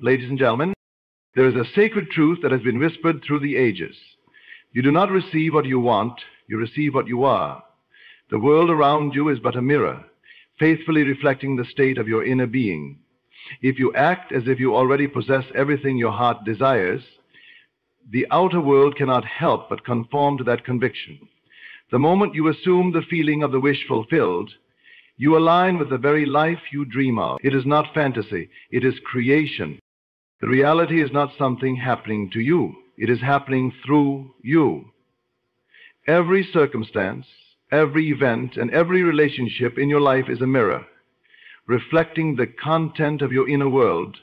Ladies and gentlemen, there is a sacred truth that has been whispered through the ages. You do not receive what you want, you receive what you are. The world around you is but a mirror, faithfully reflecting the state of your inner being. If you act as if you already possess everything your heart desires, the outer world cannot help but conform to that conviction. The moment you assume the feeling of the wish fulfilled, you align with the very life you dream of. It is not fantasy, it is creation. The reality is not something happening to you. It is happening through you. Every circumstance, every event, and every relationship in your life is a mirror, reflecting the content of your inner world,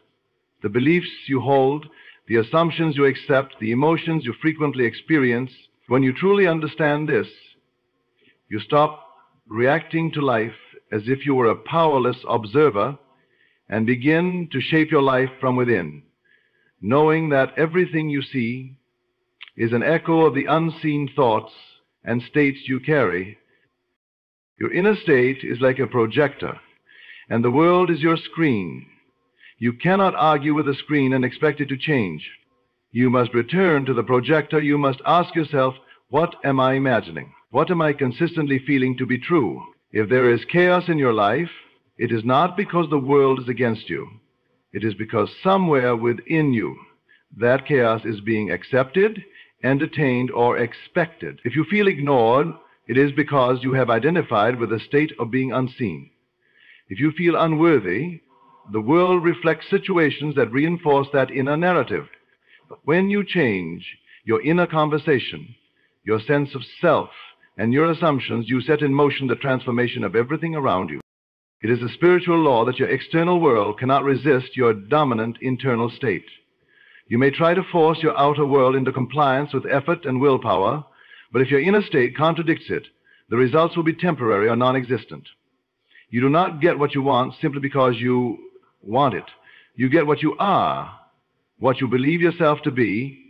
the beliefs you hold, the assumptions you accept, the emotions you frequently experience. When you truly understand this, you stop reacting to life as if you were a powerless observer and begin to shape your life from within, knowing that everything you see is an echo of the unseen thoughts and states you carry. Your inner state is like a projector, and the world is your screen. You cannot argue with the screen and expect it to change. You must return to the projector. You must ask yourself, what am I imagining? What am I consistently feeling to be true? If there is chaos in your life, it is not because the world is against you. It is because somewhere within you, that chaos is being accepted, entertained, or expected. If you feel ignored, it is because you have identified with a state of being unseen. If you feel unworthy, the world reflects situations that reinforce that inner narrative. But when you change your inner conversation, your sense of self, and your assumptions, you set in motion the transformation of everything around you. It is a spiritual law that your external world cannot resist your dominant internal state. You may try to force your outer world into compliance with effort and willpower, but if your inner state contradicts it, the results will be temporary or non-existent. You do not get what you want simply because you want it. You get what you are, what you believe yourself to be,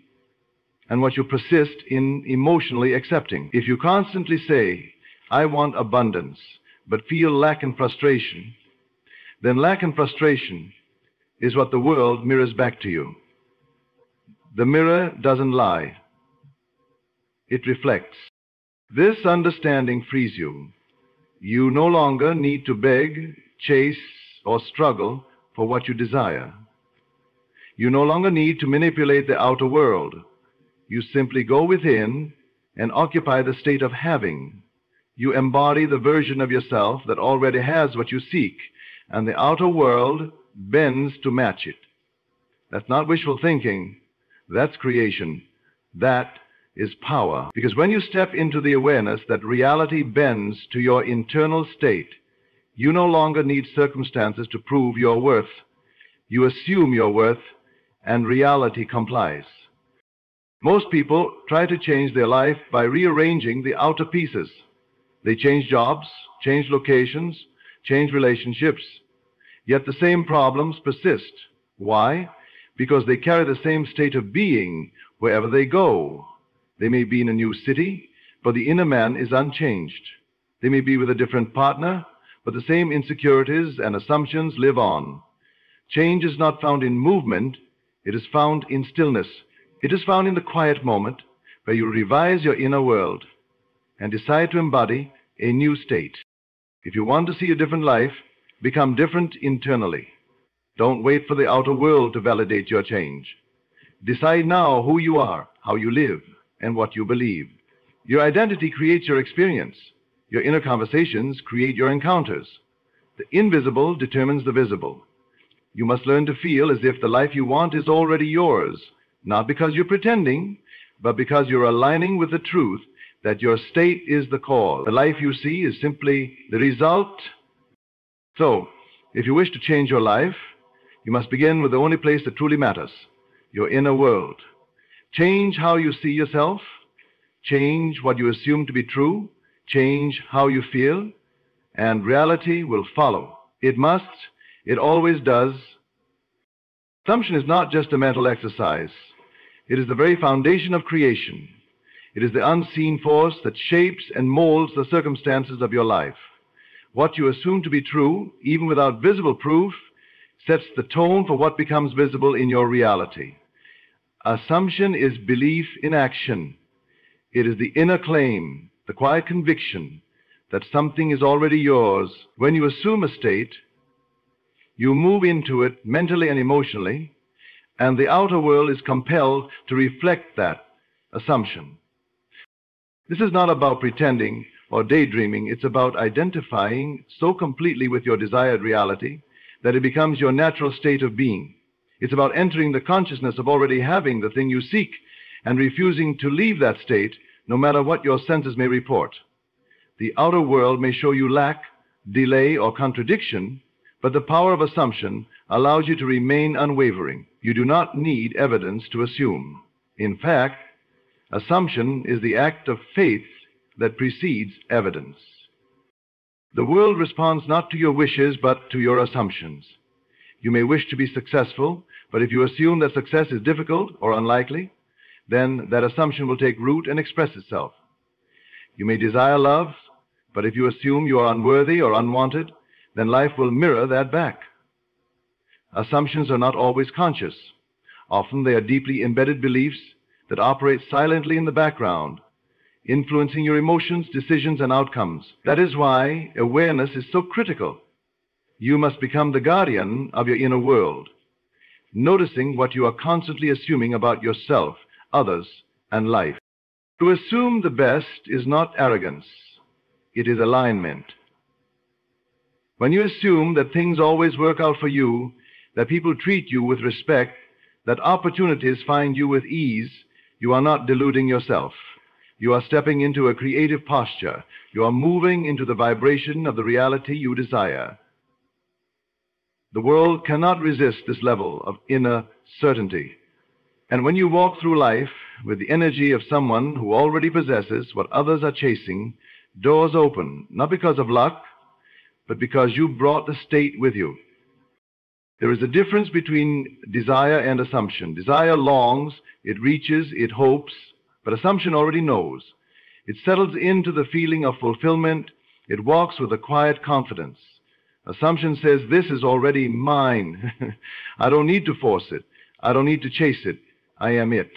and what you persist in emotionally accepting. If you constantly say, I want abundance, but feel lack and frustration, then lack and frustration is what the world mirrors back to you. The mirror doesn't lie. It reflects. This understanding frees you. You no longer need to beg, chase, or struggle for what you desire. You no longer need to manipulate the outer world. You simply go within and occupy the state of having. You embody the version of yourself that already has what you seek, and the outer world bends to match it. That's not wishful thinking. That's creation. That is power. Because when you step into the awareness that reality bends to your internal state, you no longer need circumstances to prove your worth. You assume your worth, and reality complies. Most people try to change their life by rearranging the outer pieces. They change jobs, change locations, change relationships, yet the same problems persist. Why? Because they carry the same state of being wherever they go. They may be in a new city, but the inner man is unchanged. They may be with a different partner, but the same insecurities and assumptions live on. Change is not found in movement, it is found in stillness. It is found in the quiet moment where you revise your inner world and decide to embody a new state. If you want to see a different life, become different internally. Don't wait for the outer world to validate your change. Decide now who you are, how you live, and what you believe. Your identity creates your experience. Your inner conversations create your encounters. The invisible determines the visible. You must learn to feel as if the life you want is already yours, not because you're pretending, but because you're aligning with the truth that your state is the cause. The life you see is simply the result. So, if you wish to change your life, you must begin with the only place that truly matters, your inner world. Change how you see yourself, change what you assume to be true, change how you feel, and reality will follow. It must, it always does. Assumption is not just a mental exercise. It is the very foundation of creation. It is the unseen force that shapes and molds the circumstances of your life. What you assume to be true, even without visible proof, sets the tone for what becomes visible in your reality. Assumption is belief in action. It is the inner claim, the quiet conviction that something is already yours. When you assume a state, you move into it mentally and emotionally, and the outer world is compelled to reflect that assumption. This is not about pretending or daydreaming. It's about identifying so completely with your desired reality that it becomes your natural state of being. It's about entering the consciousness of already having the thing you seek and refusing to leave that state no matter what your senses may report. The outer world may show you lack, delay, or contradiction, but the power of assumption allows you to remain unwavering. You do not need evidence to assume. In fact, assumption is the act of faith that precedes evidence. The world responds not to your wishes, but to your assumptions. You may wish to be successful, but if you assume that success is difficult or unlikely, then that assumption will take root and express itself. You may desire love, but if you assume you are unworthy or unwanted, then life will mirror that back. Assumptions are not always conscious. Often they are deeply embedded beliefs that operate silently in the background, influencing your emotions, decisions, and outcomes. That is why awareness is so critical. You must become the guardian of your inner world, noticing what you are constantly assuming about yourself, others, and life. To assume the best is not arrogance. It is alignment. When you assume that things always work out for you, that people treat you with respect, that opportunities find you with ease, you are not deluding yourself. You are stepping into a creative posture. You are moving into the vibration of the reality you desire. The world cannot resist this level of inner certainty. And when you walk through life with the energy of someone who already possesses what others are chasing, doors open, not because of luck, but because you brought the state with you. There is a difference between desire and assumption. Desire longs, it reaches, it hopes, but assumption already knows. It settles into the feeling of fulfillment. It walks with a quiet confidence. Assumption says, this is already mine. I don't need to force it. I don't need to chase it. I am it.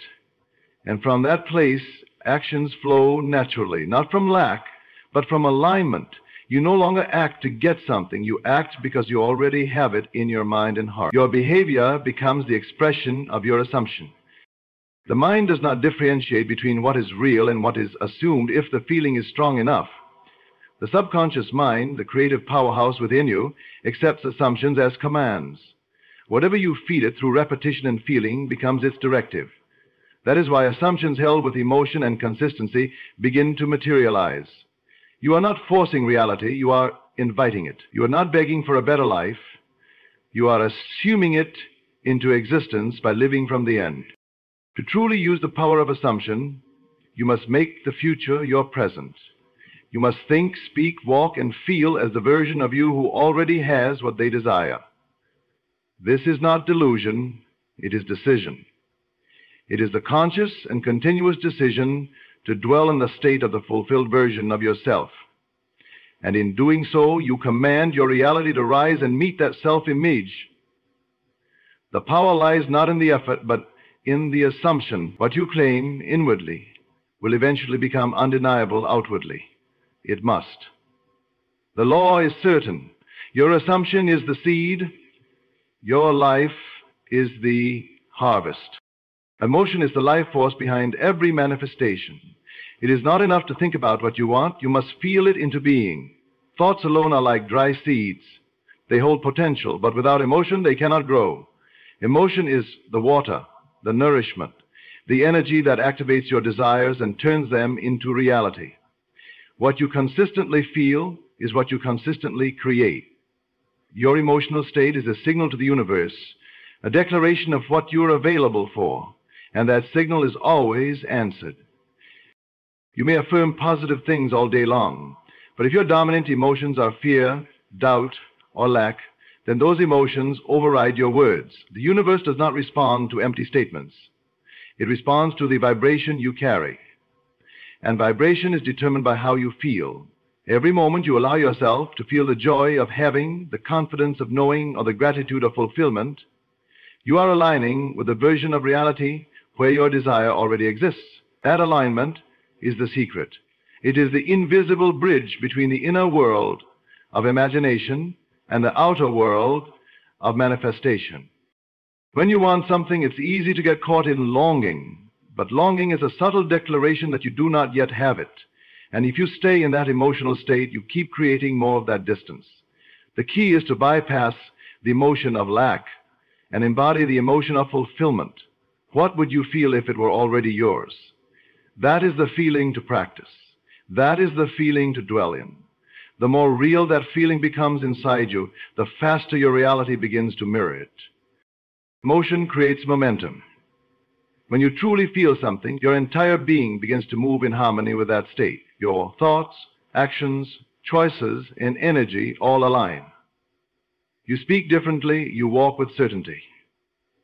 And from that place, actions flow naturally, not from lack, but from alignment. You no longer act to get something. You act because you already have it in your mind and heart. Your behavior becomes the expression of your assumption. The mind does not differentiate between what is real and what is assumed if the feeling is strong enough. The subconscious mind, the creative powerhouse within you, accepts assumptions as commands. Whatever you feed it through repetition and feeling becomes its directive. That is why assumptions held with emotion and consistency begin to materialize. You are not forcing reality, you are inviting it. You are not begging for a better life. You are assuming it into existence by living from the end. To truly use the power of assumption, you must make the future your present. You must think, speak, walk, and feel as the version of you who already has what they desire. This is not delusion, it is decision. It is the conscious and continuous decision to dwell in the state of the fulfilled version of yourself. And in doing so, you command your reality to rise and meet that self-image. The power lies not in the effort, but in the assumption. What you claim inwardly will eventually become undeniable outwardly. It must. The law is certain. Your assumption is the seed. Your life is the harvest. Emotion is the life force behind every manifestation. It is not enough to think about what you want. You must feel it into being. Thoughts alone are like dry seeds. They hold potential, but without emotion, they cannot grow. Emotion is the water, the nourishment, the energy that activates your desires and turns them into reality. What you consistently feel is what you consistently create. Your emotional state is a signal to the universe, a declaration of what you are available for, and that signal is always answered. You may affirm positive things all day long, but if your dominant emotions are fear, doubt, or lack, then those emotions override your words. The universe does not respond to empty statements. It responds to the vibration you carry. And vibration is determined by how you feel. Every moment you allow yourself to feel the joy of having, the confidence of knowing, or the gratitude of fulfillment, you are aligning with a version of reality where your desire already exists. That alignment is the secret. It is the invisible bridge between the inner world of imagination and the outer world of manifestation. When you want something, it's easy to get caught in longing, but longing is a subtle declaration that you do not yet have it. And if you stay in that emotional state, you keep creating more of that distance. The key is to bypass the emotion of lack and embody the emotion of fulfillment. What would you feel if it were already yours? That is the feeling to practice. That is the feeling to dwell in. The more real that feeling becomes inside you, the faster your reality begins to mirror it. Motion creates momentum. When you truly feel something, your entire being begins to move in harmony with that state. Your thoughts, actions, choices, and energy all align. You speak differently, you walk with certainty.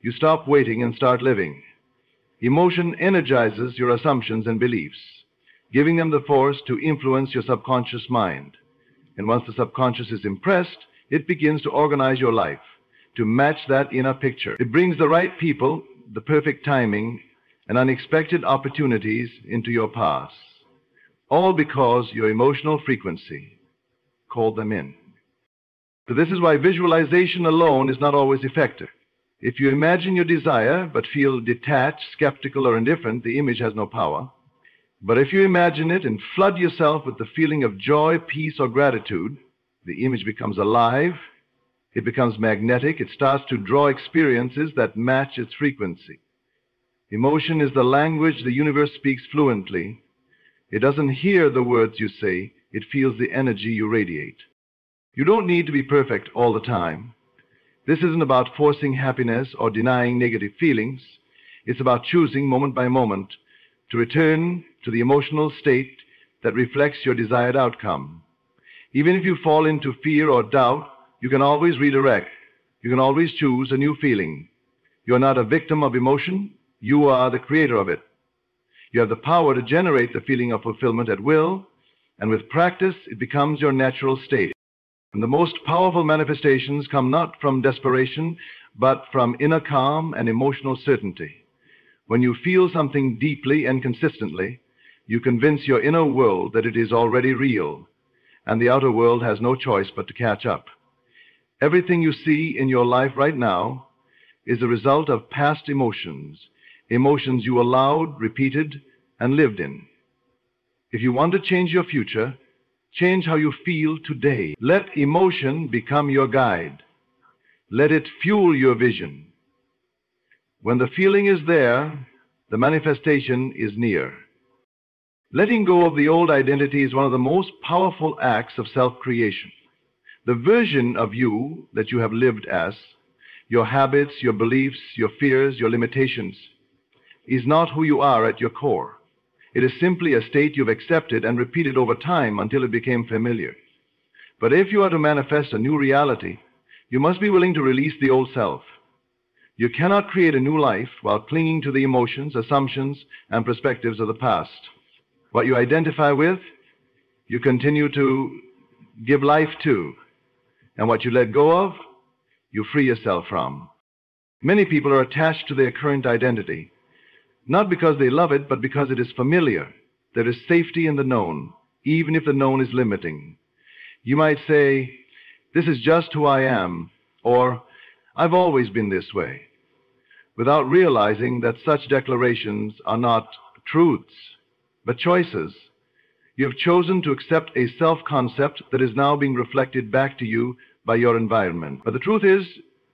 You stop waiting and start living. Emotion energizes your assumptions and beliefs, giving them the force to influence your subconscious mind. And once the subconscious is impressed, it begins to organize your life to match that inner picture. It brings the right people, the perfect timing, and unexpected opportunities into your paths, all because your emotional frequency called them in. So this is why visualization alone is not always effective. If you imagine your desire but feel detached, skeptical, or indifferent, the image has no power. But if you imagine it and flood yourself with the feeling of joy, peace, or gratitude, the image becomes alive, it becomes magnetic, it starts to draw experiences that match its frequency. Emotion is the language the universe speaks fluently. It doesn't hear the words you say, it feels the energy you radiate. You don't need to be perfect all the time. This isn't about forcing happiness or denying negative feelings. It's about choosing moment by moment to return to the emotional state that reflects your desired outcome. Even if you fall into fear or doubt, you can always redirect. You can always choose a new feeling. You're not a victim of emotion. You are the creator of it. You have the power to generate the feeling of fulfillment at will, and with practice, it becomes your natural state. And the most powerful manifestations come not from desperation, but from inner calm and emotional certainty. When you feel something deeply and consistently, you convince your inner world that it is already real, and the outer world has no choice but to catch up. Everything you see in your life right now is a result of past emotions, emotions you allowed, repeated, and lived in. If you want to change your future, change how you feel today. Let emotion become your guide. Let it fuel your vision. When the feeling is there, the manifestation is near. Letting go of the old identity is one of the most powerful acts of self-creation. The version of you that you have lived as, your habits, your beliefs, your fears, your limitations, is not who you are at your core. It is simply a state you've accepted and repeated over time until it became familiar. But if you are to manifest a new reality, you must be willing to release the old self. You cannot create a new life while clinging to the emotions, assumptions, and perspectives of the past. What you identify with, you continue to give life to. And what you let go of, you free yourself from. Many people are attached to their current identity, not because they love it, but because it is familiar. There is safety in the known, even if the known is limiting. You might say, "This is just who I am," or "I've always been this way," without realizing that such declarations are not truths, but choices. You have chosen to accept a self-concept that is now being reflected back to you by your environment. But the truth is,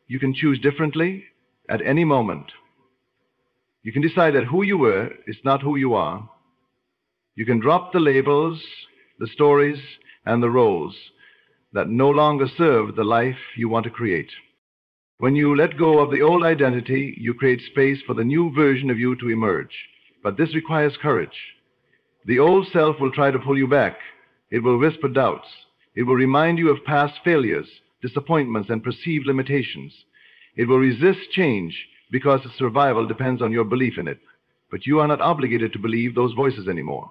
you can choose differently at any moment. You can decide that who you were is not who you are. You can drop the labels, the stories, and the roles that no longer serve the life you want to create. When you let go of the old identity, you create space for the new version of you to emerge. But this requires courage. The old self will try to pull you back. It will whisper doubts. It will remind you of past failures, disappointments, and perceived limitations. It will resist change because its survival depends on your belief in it. But you are not obligated to believe those voices anymore.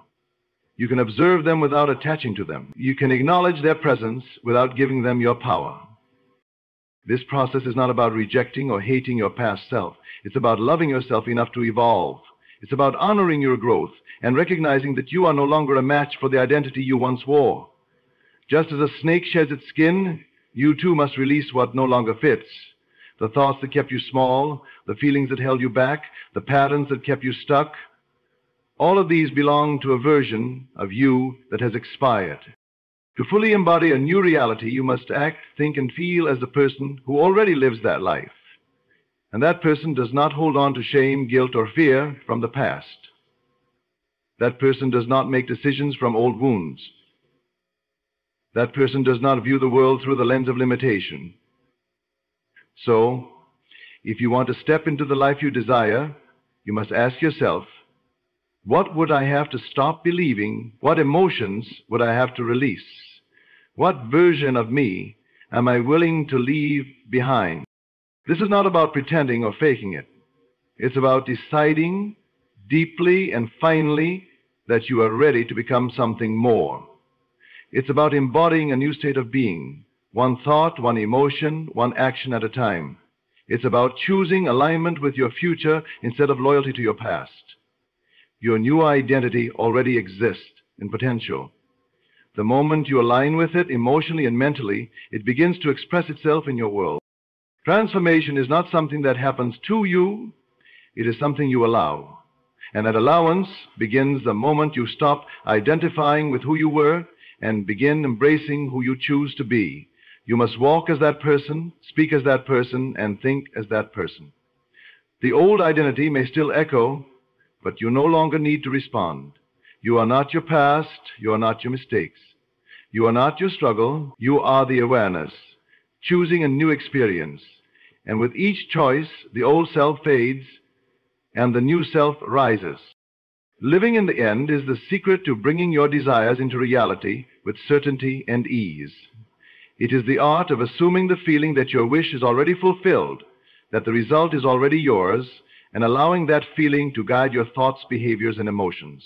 You can observe them without attaching to them. You can acknowledge their presence without giving them your power. This process is not about rejecting or hating your past self. It's about loving yourself enough to evolve. It's about honoring your growth and recognizing that you are no longer a match for the identity you once wore. Just as a snake sheds its skin, you too must release what no longer fits. The thoughts that kept you small, the feelings that held you back, the patterns that kept you stuck. All of these belong to a version of you that has expired. To fully embody a new reality, you must act, think, and feel as the person who already lives that life. And that person does not hold on to shame, guilt, or fear from the past. That person does not make decisions from old wounds. That person does not view the world through the lens of limitation. So, if you want to step into the life you desire, you must ask yourself, what would I have to stop believing? What emotions would I have to release? What version of me am I willing to leave behind? This is not about pretending or faking it. It's about deciding deeply and finally that you are ready to become something more. It's about embodying a new state of being, one thought, one emotion, one action at a time. It's about choosing alignment with your future instead of loyalty to your past. Your new identity already exists in potential. The moment you align with it emotionally and mentally, it begins to express itself in your world. Transformation is not something that happens to you, it is something you allow. And that allowance begins the moment you stop identifying with who you were and begin embracing who you choose to be. You must walk as that person, speak as that person, and think as that person. The old identity may still echo, but you no longer need to respond. You are not your past, you are not your mistakes. You are not your struggle, you are the awareness, choosing a new experience. And with each choice, the old self fades and the new self rises. Living in the end is the secret to bringing your desires into reality with certainty and ease. It is the art of assuming the feeling that your wish is already fulfilled, that the result is already yours, and allowing that feeling to guide your thoughts, behaviors, and emotions.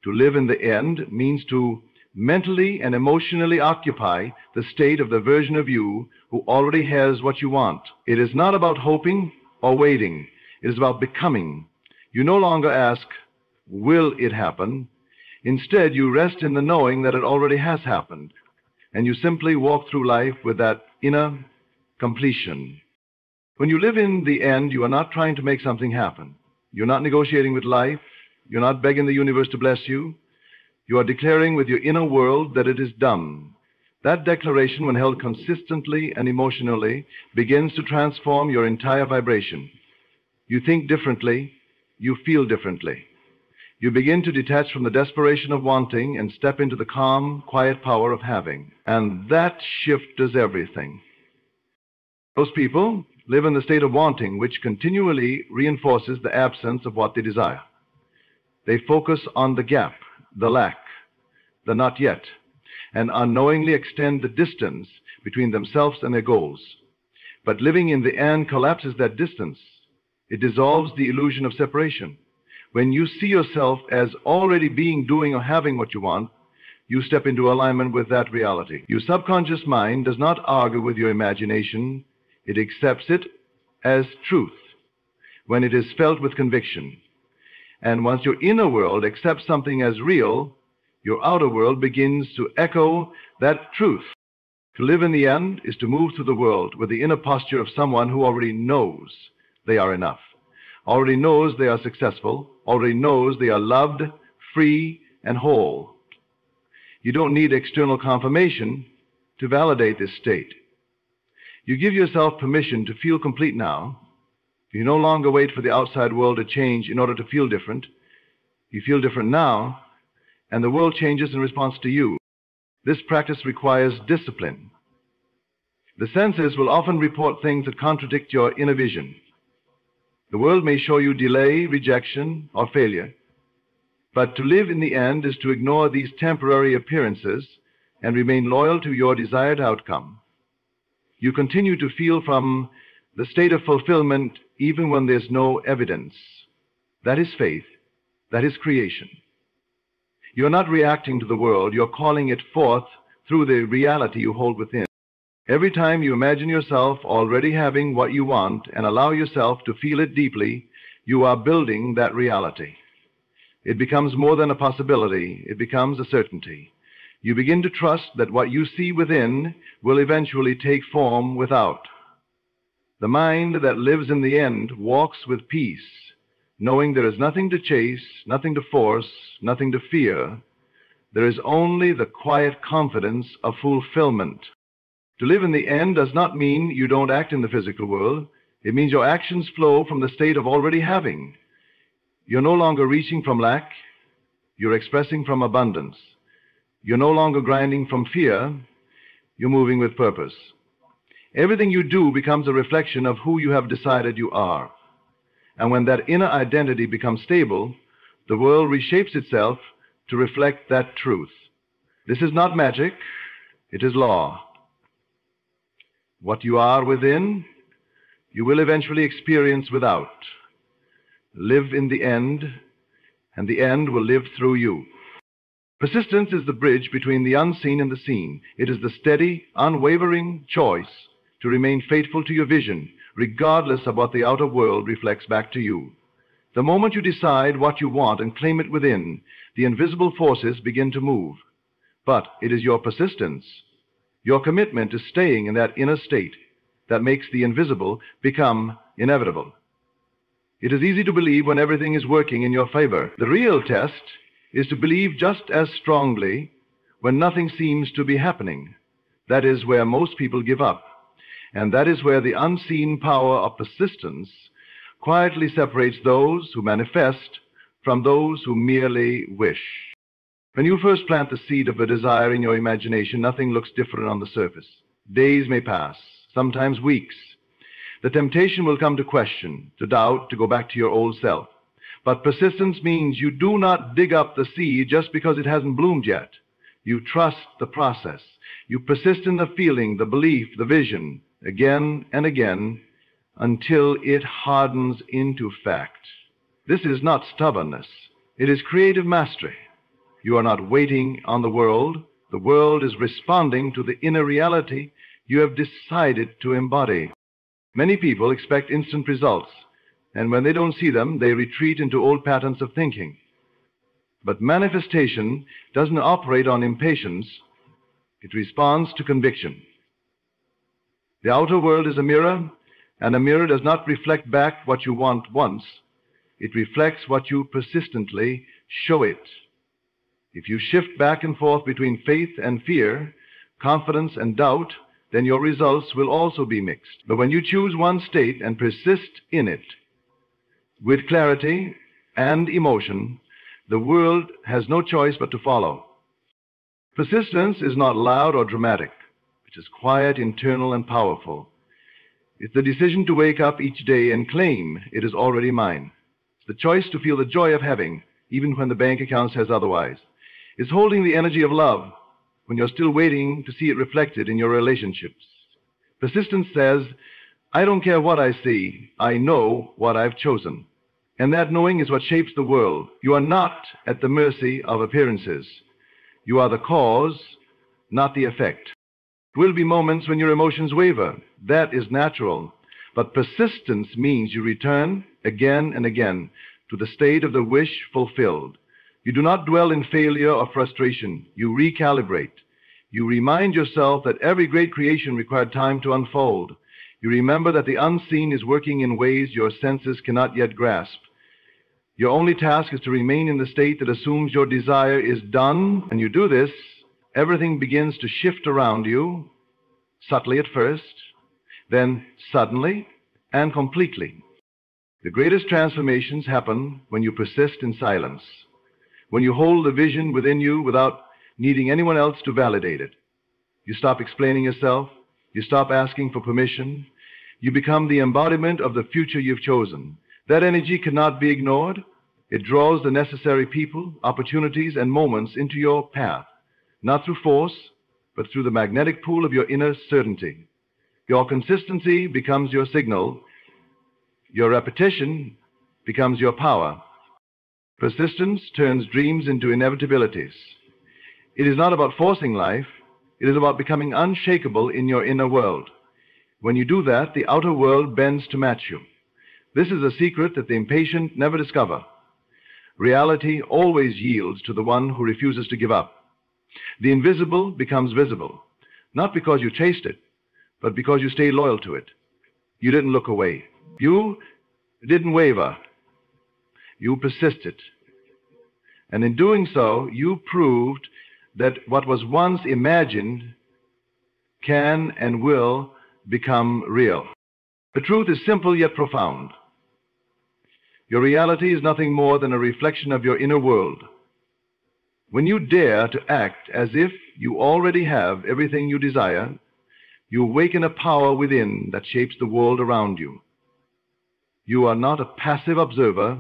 To live in the end means to mentally and emotionally occupy the state of the version of you who already has what you want. It is not about hoping or waiting. It is about becoming. You no longer ask, will it happen? Instead, you rest in the knowing that it already has happened, and you simply walk through life with that inner completion. When you live in the end, you are not trying to make something happen. You're not negotiating with life. You're not begging the universe to bless you. You are declaring with your inner world that it is done. That declaration, when held consistently and emotionally, begins to transform your entire vibration. You think differently. You feel differently. You begin to detach from the desperation of wanting and step into the calm, quiet power of having. And that shift does everything. Those people live in the state of wanting, which continually reinforces the absence of what they desire. They focus on the gap, the lack, the not yet, and unknowingly extend the distance between themselves and their goals. But living in the end collapses that distance. It dissolves the illusion of separation. When you see yourself as already being, doing, or having what you want, you step into alignment with that reality. Your subconscious mind does not argue with your imagination. It accepts it as truth when it is felt with conviction. And once your inner world accepts something as real, your outer world begins to echo that truth. To live in the end is to move through the world with the inner posture of someone who already knows they are enough, already knows they are successful, already knows they are loved, free, and whole. You don't need external confirmation to validate this state. You give yourself permission to feel complete now. You no longer wait for the outside world to change in order to feel different. You feel different now, and the world changes in response to you. This practice requires discipline. The senses will often report things that contradict your inner vision. The world may show you delay, rejection, or failure. But to live in the end is to ignore these temporary appearances and remain loyal to your desired outcome. You continue to feel from the state of fulfillment even when there's no evidence. That is faith. That is creation. You are not reacting to the world. You're calling it forth through the reality you hold within. Every time you imagine yourself already having what you want and allow yourself to feel it deeply, you are building that reality. It becomes more than a possibility. It becomes a certainty. You begin to trust that what you see within will eventually take form without. The mind that lives in the end walks with peace, knowing there is nothing to chase, nothing to force, nothing to fear. There is only the quiet confidence of fulfillment. To live in the end does not mean you don't act in the physical world. It means your actions flow from the state of already having. You're no longer reaching from lack. You're expressing from abundance. You're no longer grinding from fear. You're moving with purpose. Everything you do becomes a reflection of who you have decided you are. And when that inner identity becomes stable, the world reshapes itself to reflect that truth. This is not magic. It is law. What you are within, you will eventually experience without. Live in the end, and the end will live through you. Persistence is the bridge between the unseen and the seen. It is the steady, unwavering choice to remain faithful to your vision, regardless of what the outer world reflects back to you. The moment you decide what you want and claim it within, the invisible forces begin to move. But it is your persistence, your commitment to staying in that inner state, that makes the invisible become inevitable. It is easy to believe when everything is working in your favor. The real test is to believe just as strongly when nothing seems to be happening. That is where most people give up. And that is where the unseen power of persistence quietly separates those who manifest from those who merely wish. When you first plant the seed of a desire in your imagination, nothing looks different on the surface. Days may pass, sometimes weeks. The temptation will come to question, to doubt, to go back to your old self. But persistence means you do not dig up the seed just because it hasn't bloomed yet. You trust the process. You persist in the feeling, the belief, the vision, again and again, until it hardens into fact. This is not stubbornness. It is creative mastery. You are not waiting on the world. The world is responding to the inner reality you have decided to embody. Many people expect instant results, and when they don't see them, they retreat into old patterns of thinking. But manifestation doesn't operate on impatience. It responds to conviction. The outer world is a mirror, and a mirror does not reflect back what you want once. It reflects what you persistently show it. If you shift back and forth between faith and fear, confidence and doubt, then your results will also be mixed. But when you choose one state and persist in it, with clarity and emotion, the world has no choice but to follow. Persistence is not loud or dramatic. It is quiet, internal, and powerful. It's the decision to wake up each day and claim it is already mine. It's the choice to feel the joy of having, even when the bank account says otherwise. It's holding the energy of love when you're still waiting to see it reflected in your relationships. Persistence says, I don't care what I see, I know what I've chosen. And that knowing is what shapes the world. You are not at the mercy of appearances. You are the cause, not the effect. There will be moments when your emotions waver. That is natural. But persistence means you return again and again to the state of the wish fulfilled. You do not dwell in failure or frustration. You recalibrate. You remind yourself that every great creation required time to unfold. You remember that the unseen is working in ways your senses cannot yet grasp. Your only task is to remain in the state that assumes your desire is done. When you do this, everything begins to shift around you, subtly at first, then suddenly and completely. The greatest transformations happen when you persist in silence, when you hold the vision within you without needing anyone else to validate it. You stop explaining yourself. You stop asking for permission. You become the embodiment of the future you've chosen. That energy cannot be ignored. It draws the necessary people, opportunities, and moments into your path, not through force, but through the magnetic pull of your inner certainty. Your consistency becomes your signal. Your repetition becomes your power. Persistence turns dreams into inevitabilities. It is not about forcing life. It is about becoming unshakable in your inner world. When you do that, the outer world bends to match you. This is a secret that the impatient never discover. Reality always yields to the one who refuses to give up. The invisible becomes visible, not because you chased it, but because you stayed loyal to it. You didn't look away. You didn't waver. You persisted. And in doing so, you proved that what was once imagined can and will become real. The truth is simple yet profound. Your reality is nothing more than a reflection of your inner world. When you dare to act as if you already have everything you desire, you awaken a power within that shapes the world around you. You are not a passive observer.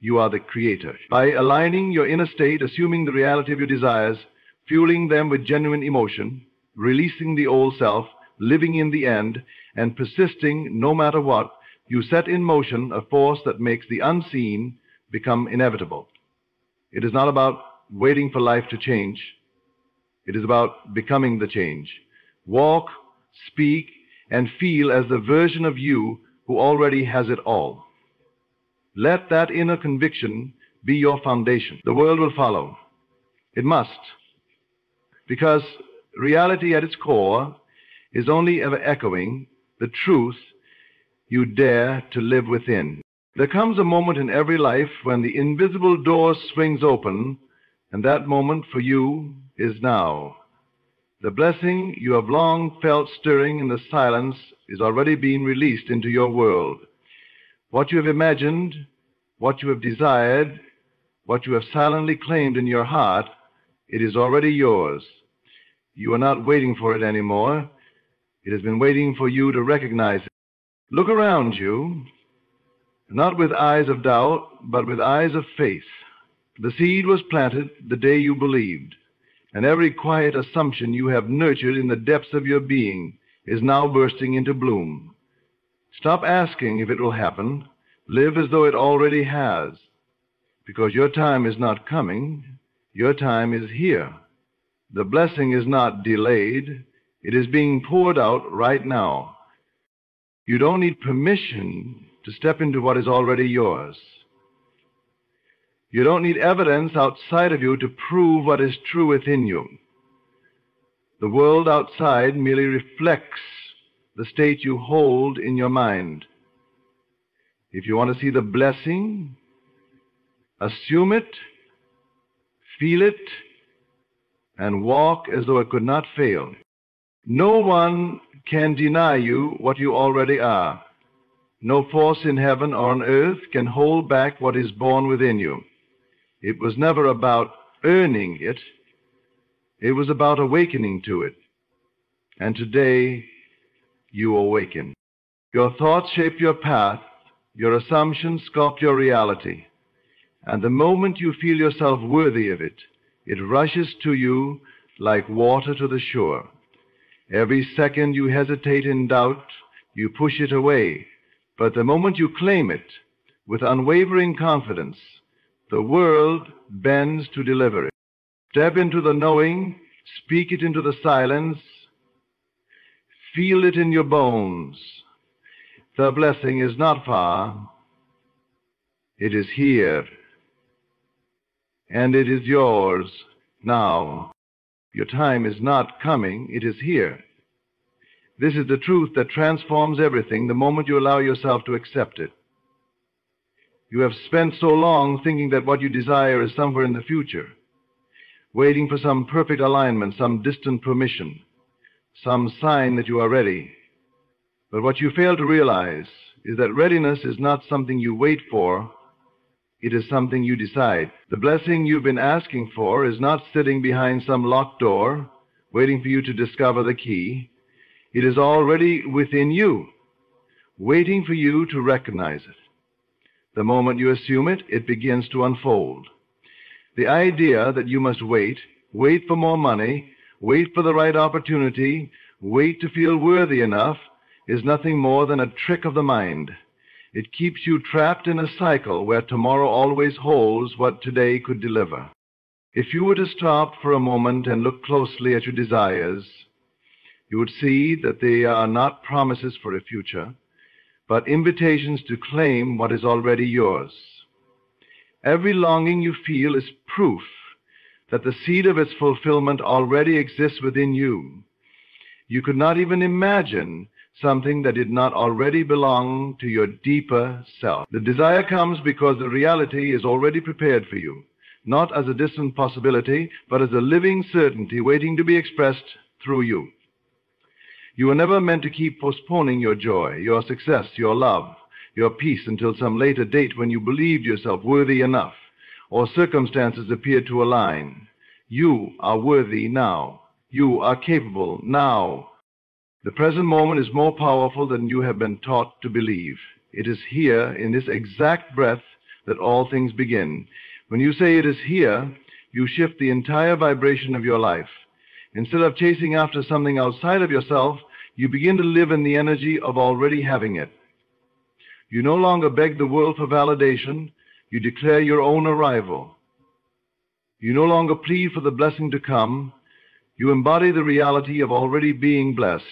You are the creator. By aligning your inner state, assuming the reality of your desires, fueling them with genuine emotion, releasing the old self, living in the end, and persisting no matter what, you set in motion a force that makes the unseen become inevitable. It is not about waiting for life to change. It is about becoming the change. Walk, speak, and feel as the version of you who already has it all. Let that inner conviction be your foundation. The world will follow. It must. Because reality at its core is only ever echoing the truth you dare to live within. There comes a moment in every life when the invisible door swings open, and that moment for you is now. The blessing you have long felt stirring in the silence is already being released into your world. What you have imagined, what you have desired, what you have silently claimed in your heart, it is already yours. You are not waiting for it anymore. It has been waiting for you to recognize it. Look around you, not with eyes of doubt, but with eyes of faith. The seed was planted the day you believed, and every quiet assumption you have nurtured in the depths of your being is now bursting into bloom. Stop asking if it will happen. Live as though it already has, because your time is not coming. Your time is here. The blessing is not delayed. It is being poured out right now. You don't need permission to step into what is already yours. You don't need evidence outside of you to prove what is true within you. The world outside merely reflects the state you hold in your mind. If you want to see the blessing, assume it, feel it, and walk as though it could not fail. No one can deny you what you already are. No force in heaven or on earth can hold back what is born within you. It was never about earning it. It was about awakening to it. And today, you awaken. Your thoughts shape your path. Your assumptions sculpt your reality. And the moment you feel yourself worthy of it, it rushes to you like water to the shore. Every second you hesitate in doubt, you push it away. But the moment you claim it with unwavering confidence, the world bends to deliver it. Step into the knowing, speak it into the silence, feel it in your bones. The blessing is not far. It is here. And it is yours now. Your time is not coming. It is here. This is the truth that transforms everything the moment you allow yourself to accept it. You have spent so long thinking that what you desire is somewhere in the future, waiting for some perfect alignment, some distant permission, some sign that you are ready. But what you fail to realize is that readiness is not something you wait for. It is something you decide. The blessing you've been asking for is not sitting behind some locked door, waiting for you to discover the key. It is already within you, waiting for you to recognize it. The moment you assume it, it begins to unfold. The idea that you must wait for more money, wait for the right opportunity, wait to feel worthy enough, is nothing more than a trick of the mind. It keeps you trapped in a cycle where tomorrow always holds what today could deliver. If you were to stop for a moment and look closely at your desires, you would see that they are not promises for a future, but invitations to claim what is already yours. Every longing you feel is proof that the seed of its fulfillment already exists within you. You could not even imagine something that did not already belong to your deeper self. The desire comes because the reality is already prepared for you, not as a distant possibility, but as a living certainty waiting to be expressed through you. You were never meant to keep postponing your joy, your success, your love, your peace until some later date when you believed yourself worthy enough, or circumstances appeared to align. You are worthy now. You are capable now. The present moment is more powerful than you have been taught to believe. It is here, in this exact breath, that all things begin. When you say it is here, you shift the entire vibration of your life. Instead of chasing after something outside of yourself, you begin to live in the energy of already having it. You no longer beg the world for validation. You declare your own arrival. You no longer plead for the blessing to come. You embody the reality of already being blessed.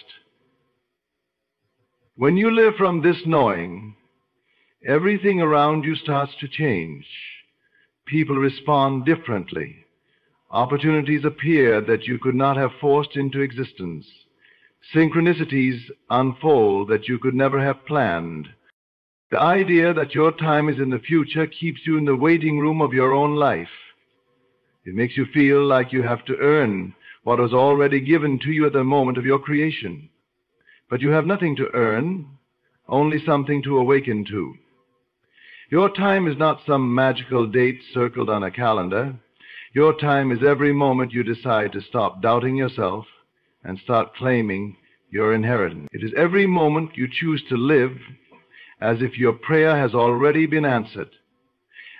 When you live from this knowing, everything around you starts to change. People respond differently. Opportunities appear that you could not have forced into existence. Synchronicities unfold that you could never have planned. The idea that your time is in the future keeps you in the waiting room of your own life. It makes you feel like you have to earn what was already given to you at the moment of your creation. But you have nothing to earn, only something to awaken to. Your time is not some magical date circled on a calendar. Your time is every moment you decide to stop doubting yourself and start claiming your inheritance. It is every moment you choose to live as if your prayer has already been answered,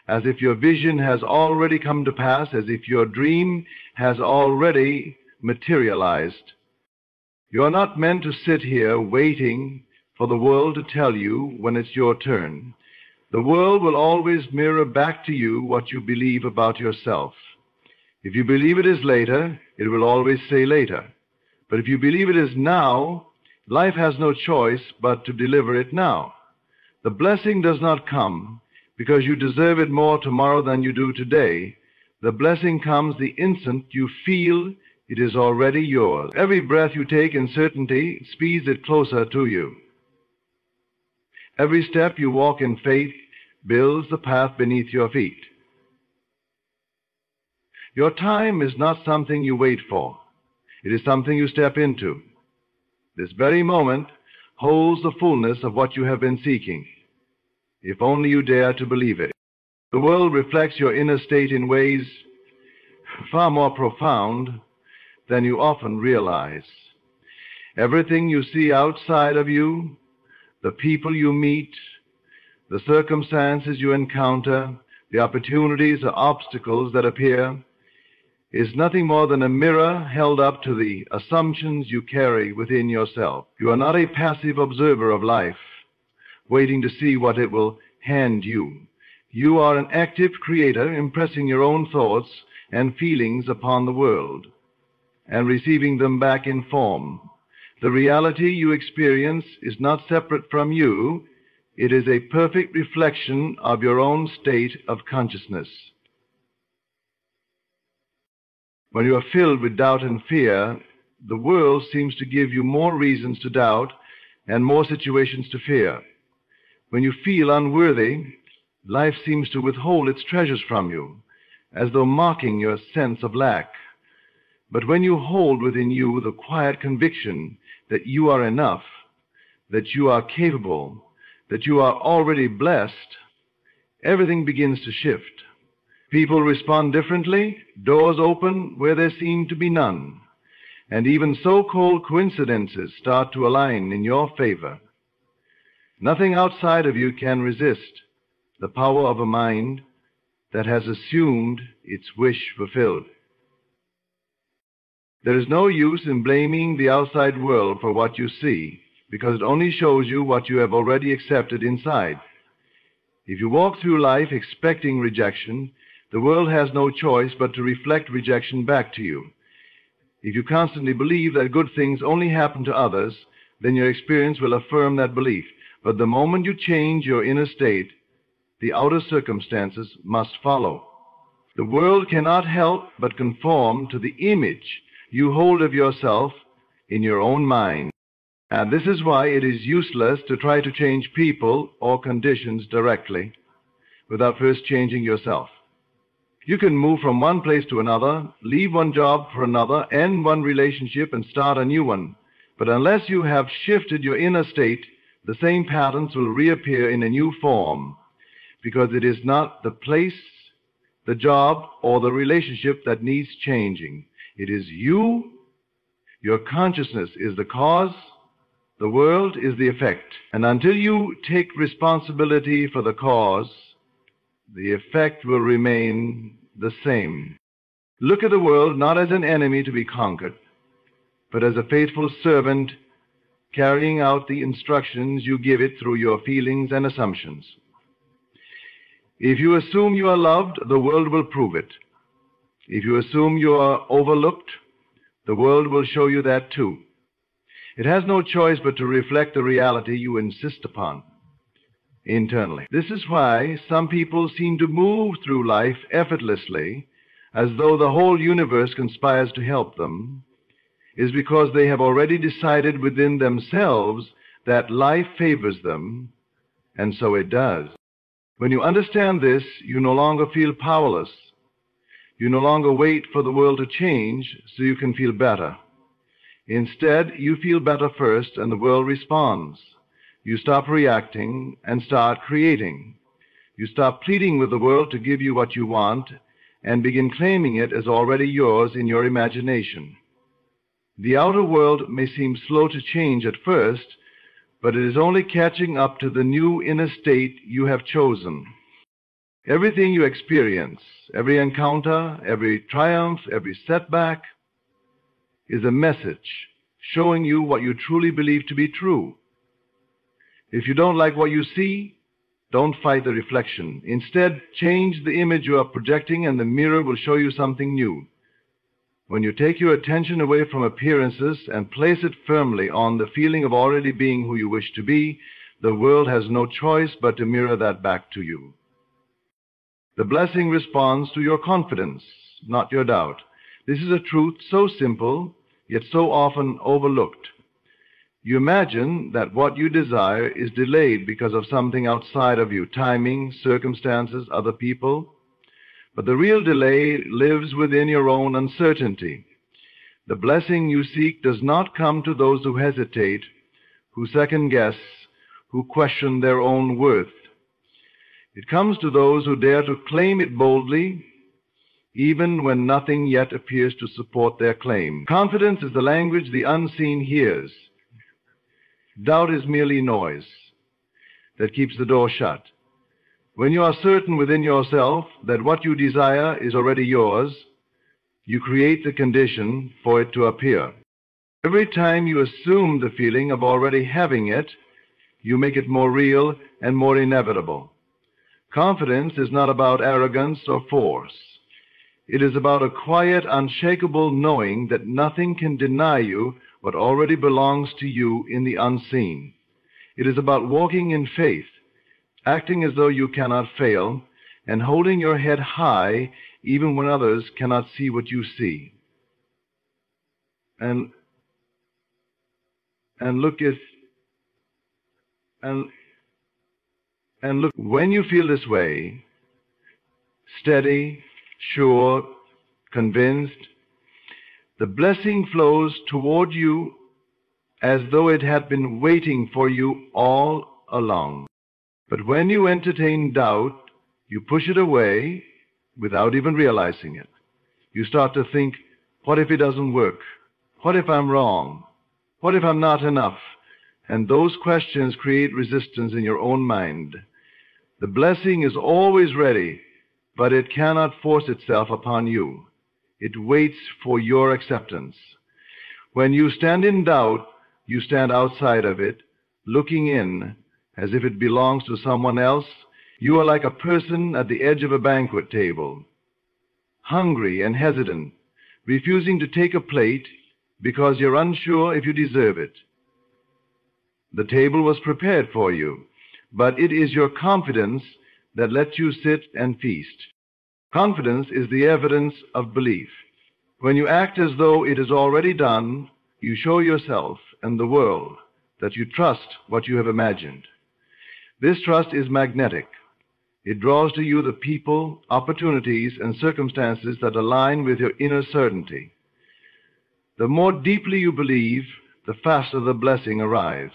as if your vision has already come to pass, as if your dream has already materialized. You are not meant to sit here waiting for the world to tell you when it's your turn. The world will always mirror back to you what you believe about yourself. If you believe it is later, it will always say later. But if you believe it is now, life has no choice but to deliver it now. The blessing does not come because you deserve it more tomorrow than you do today. The blessing comes the instant you feel it is already yours. Every breath you take in certainty speeds it closer to you. Every step you walk in faith builds the path beneath your feet. Your time is not something you wait for. It is something you step into. This very moment holds the fullness of what you have been seeking, if only you dare to believe it. The world reflects your inner state in ways far more profound than you often realize. Everything you see outside of you, the people you meet, the circumstances you encounter, the opportunities or obstacles that appear, is nothing more than a mirror held up to the assumptions you carry within yourself. You are not a passive observer of life, waiting to see what it will hand you. You are an active creator, impressing your own thoughts and feelings upon the world and receiving them back in form. The reality you experience is not separate from you. It is a perfect reflection of your own state of consciousness. When you are filled with doubt and fear, the world seems to give you more reasons to doubt and more situations to fear. When you feel unworthy, life seems to withhold its treasures from you, as though mocking your sense of lack. But when you hold within you the quiet conviction that you are enough, that you are capable, that you are already blessed, everything begins to shift. People respond differently, doors open where there seem to be none, and even so-called coincidences start to align in your favor. Nothing outside of you can resist the power of a mind that has assumed its wish fulfilled. There is no use in blaming the outside world for what you see, because it only shows you what you have already accepted inside. If you walk through life expecting rejection, the world has no choice but to reflect rejection back to you. If you constantly believe that good things only happen to others, then your experience will affirm that belief. But the moment you change your inner state, the outer circumstances must follow. The world cannot help but conform to the image you hold of yourself in your own mind. And this is why it is useless to try to change people or conditions directly without first changing yourself. You can move from one place to another, leave one job for another, end one relationship and start a new one. But unless you have shifted your inner state, the same patterns will reappear in a new form, because it is not the place, the job, or the relationship that needs changing. It is you. Your consciousness is the cause. The world is the effect. And until you take responsibility for the cause, the effect will remain the same. Look at the world not as an enemy to be conquered, but as a faithful servant carrying out the instructions you give it through your feelings and assumptions. If you assume you are loved, the world will prove it. If you assume you are overlooked, the world will show you that too. It has no choice but to reflect the reality you insist upon internally. This is why some people seem to move through life effortlessly, as though the whole universe conspires to help them, is because they have already decided within themselves that life favors them, and so it does. When you understand this, you no longer feel powerless. You no longer wait for the world to change so you can feel better. Instead, you feel better first, and the world responds. You stop reacting and start creating. You stop pleading with the world to give you what you want and begin claiming it as already yours in your imagination. The outer world may seem slow to change at first, but it is only catching up to the new inner state you have chosen. Everything you experience, every encounter, every triumph, every setback, is a message showing you what you truly believe to be true. If you don't like what you see, don't fight the reflection. Instead, change the image you are projecting, and the mirror will show you something new. When you take your attention away from appearances and place it firmly on the feeling of already being who you wish to be, the world has no choice but to mirror that back to you. The blessing responds to your confidence, not your doubt. This is a truth so simple, yet so often overlooked. You imagine that what you desire is delayed because of something outside of you, timing, circumstances, other people. But the real delay lives within your own uncertainty. The blessing you seek does not come to those who hesitate, who second guess, who question their own worth. It comes to those who dare to claim it boldly, even when nothing yet appears to support their claim. Confidence is the language the unseen hears. Doubt is merely noise that keeps the door shut. When you are certain within yourself that what you desire is already yours, you create the condition for it to appear. Every time you assume the feeling of already having it, you make it more real and more inevitable. Confidence is not about arrogance or force. It is about a quiet, unshakable knowing that nothing can deny you what already belongs to you in the unseen. It is about walking in faith, acting as though you cannot fail, and holding your head high even when others cannot see what you see. And look, when you feel this way, steady, sure, convinced, the blessing flows toward you as though it had been waiting for you all along. But when you entertain doubt, you push it away without even realizing it. You start to think, what if it doesn't work? What if I'm wrong? What if I'm not enough? And those questions create resistance in your own mind. The blessing is always ready, but it cannot force itself upon you. It waits for your acceptance. When you stand in doubt, you stand outside of it, looking in, as if it belongs to someone else, You are like a person at the edge of a banquet table, hungry and hesitant, refusing to take a plate because you're unsure if you deserve it. The table was prepared for you, but it is your confidence that lets you sit and feast. Confidence is the evidence of belief. When you act as though it is already done, you show yourself and the world that you trust what you have imagined. This trust is magnetic. It draws to you the people, opportunities, and circumstances that align with your inner certainty. The more deeply you believe, the faster the blessing arrives.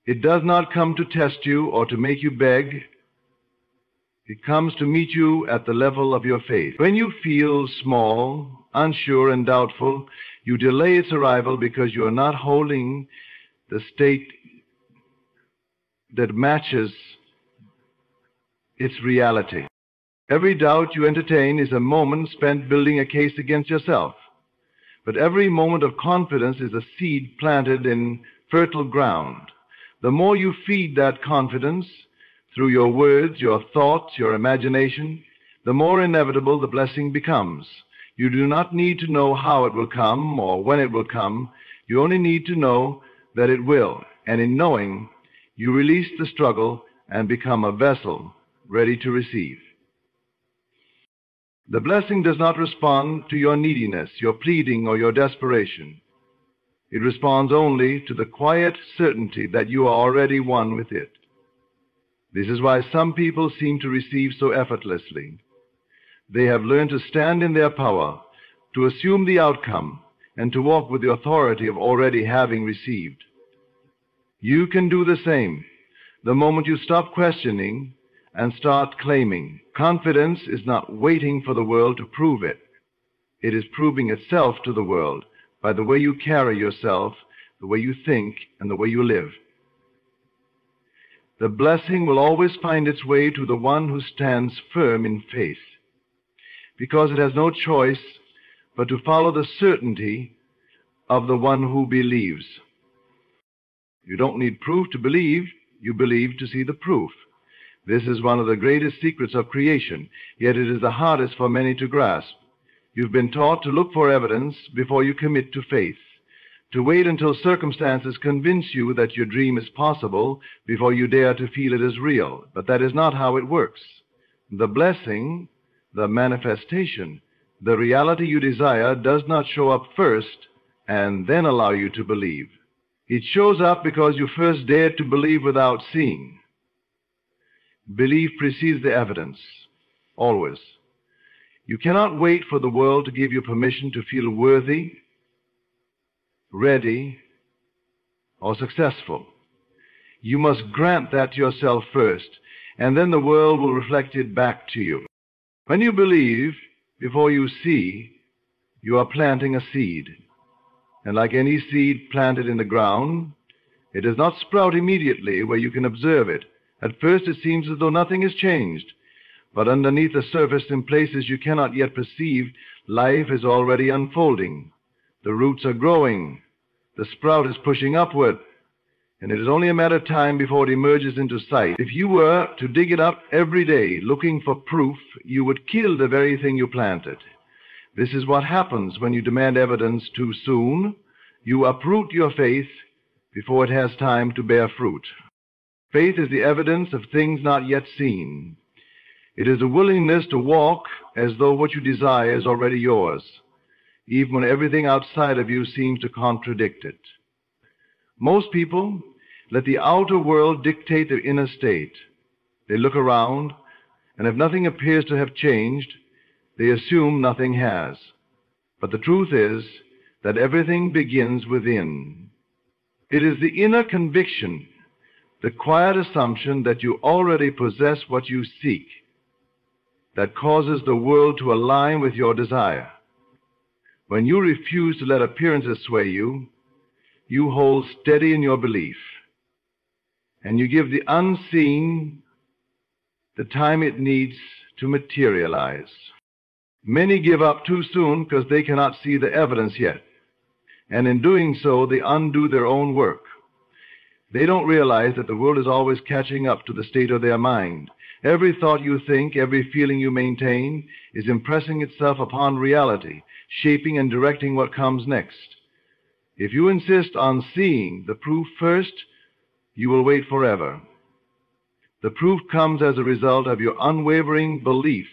It does not come to test you or to make you beg. It comes to meet you at the level of your faith. When you feel small, unsure, and doubtful, you delay its arrival because you are not holding the state that matches its reality. Every doubt you entertain is a moment spent building a case against yourself. But every moment of confidence is a seed planted in fertile ground. The more you feed that confidence through your words, your thoughts, your imagination, the more inevitable the blessing becomes. You do not need to know how it will come or when it will come. You only need to know that it will. And in knowing, you release the struggle and become a vessel ready to receive. The blessing does not respond to your neediness, your pleading, or your desperation. It responds only to the quiet certainty that you are already one with it. This is why some people seem to receive so effortlessly. They have learned to stand in their power, to assume the outcome, and to walk with the authority of already having received. You can do the same the moment you stop questioning and start claiming. Confidence is not waiting for the world to prove it. It is proving itself to the world by the way you carry yourself, the way you think, and the way you live. The blessing will always find its way to the one who stands firm in faith, because it has no choice but to follow the certainty of the one who believes. You don't need proof to believe. You believe to see the proof. This is one of the greatest secrets of creation, yet it is the hardest for many to grasp. You've been taught to look for evidence before you commit to faith, to wait until circumstances convince you that your dream is possible before you dare to feel it is real. But that is not how it works. The blessing, the manifestation, the reality you desire does not show up first and then allow you to believe. It shows up because you first dared to believe without seeing. Belief precedes the evidence, always. You cannot wait for the world to give you permission to feel worthy, ready, or successful. You must grant that to yourself first, and then the world will reflect it back to you. When you believe before you see, you are planting a seed. And like any seed planted in the ground, it does not sprout immediately where you can observe it. At first it seems as though nothing has changed, but underneath the surface, in places you cannot yet perceive, life is already unfolding. The roots are growing, the sprout is pushing upward, and it is only a matter of time before it emerges into sight. If you were to dig it up every day looking for proof, you would kill the very thing you planted. This is what happens when you demand evidence too soon. You uproot your faith before it has time to bear fruit. Faith is the evidence of things not yet seen. It is a willingness to walk as though what you desire is already yours, even when everything outside of you seems to contradict it. Most people let the outer world dictate their inner state. They look around, and if nothing appears to have changed, they assume nothing has. But the truth is that everything begins within. It is the inner conviction, the quiet assumption that you already possess what you seek, that causes the world to align with your desire. When you refuse to let appearances sway you, you hold steady in your belief, and you give the unseen the time it needs to materialize. Many give up too soon because they cannot see the evidence yet, and in doing so, they undo their own work. They don't realize that the world is always catching up to the state of their mind. Every thought you think, every feeling you maintain is impressing itself upon reality, shaping and directing what comes next. If you insist on seeing the proof first, you will wait forever. The proof comes as a result of your unwavering belief,